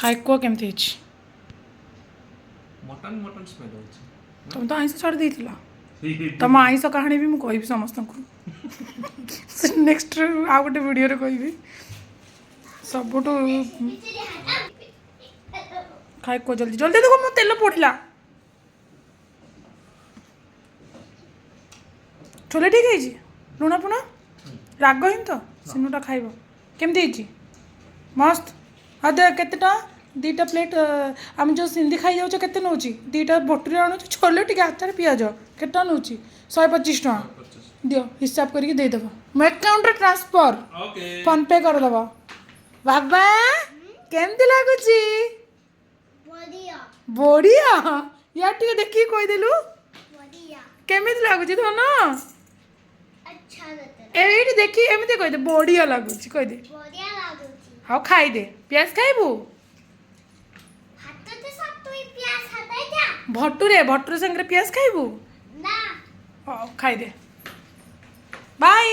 ଖାଇ କୁହ କେମିତି ହେଇଛି? ମଟନ ମଟନ ସ୍ମେଲ ହଉଛି। ତମେ ତ ଆଇଁଷ ଛାଡ଼ି ଦେଇଥିଲ। ତମ ଆଇଁଷ କାହାଣୀ ବି ମୁଁ କହିବି ସମସ୍ତଙ୍କୁ। ନେକ୍ସଟ ଆଉ ଗୋଟେ ଭିଡ଼ିଓରେ କହିବି। ସବୁଠୁ ଖାଇ କୁହ ଜଲ୍ଦି ଜଲ୍ଦି, ଦେଖ ମୋ ତେଲ ପଡ଼ିଲା। ଛୋଲେ ଠିକ୍ ହେଇଛି? ଲୁଣ ଫୁଣ ରାଗ ହେଇନି ତ? ସିନୁଟା ଖାଇବ। କେମିତି ହେଇଛି? ମସ୍ତ। ହଁ ଦେ କେତେ ଟଙ୍କା? ଦୁଇଟା ପ୍ଲେଟ୍ ଆମେ ଯେଉଁ ସିନ୍ଧି ଖାଇଯାଉଛ କେତେ ନେଉଛି? ଦୁଇଟା ବଟୁରି ଆଣୁଛୁ, ଛୋଲେ ଟିକେ ଆଚାର ପିଆଜ କେତେ ଟଙ୍କା ନେଉଛି? 125 ଟଙ୍କା। ଦିଅ ହିସାବ କରିକି ଦେଇଦେବ। ମୋ ଆକାଉଣ୍ଟରେ ଟ୍ରାନ୍ସଫର୍, ଫୋନ୍ପେ କରିଦେବ। ବାବା କେମିତି ଲାଗୁଛି? ବଢ଼ିଆ। ୟା ଟିକେ ଦେଖିକି କହିଦେଲୁ କେମିତି ଲାଗୁଛି ଧନ? ଏଇଠି ଦେଖି ଏମିତି କହିଦେ, ବଢ଼ିଆ ଲାଗୁଛି କହିଦେ। ହଉ ଖାଇଦେ। ପିଆଜ ଖାଇବୁ? ଭଟୁରେ ଭଟୁରେ ସାଙ୍ଗରେ ପିଆଜ ଖାଇବୁ? ହଉ ଖାଇଦେ। ବାଇ।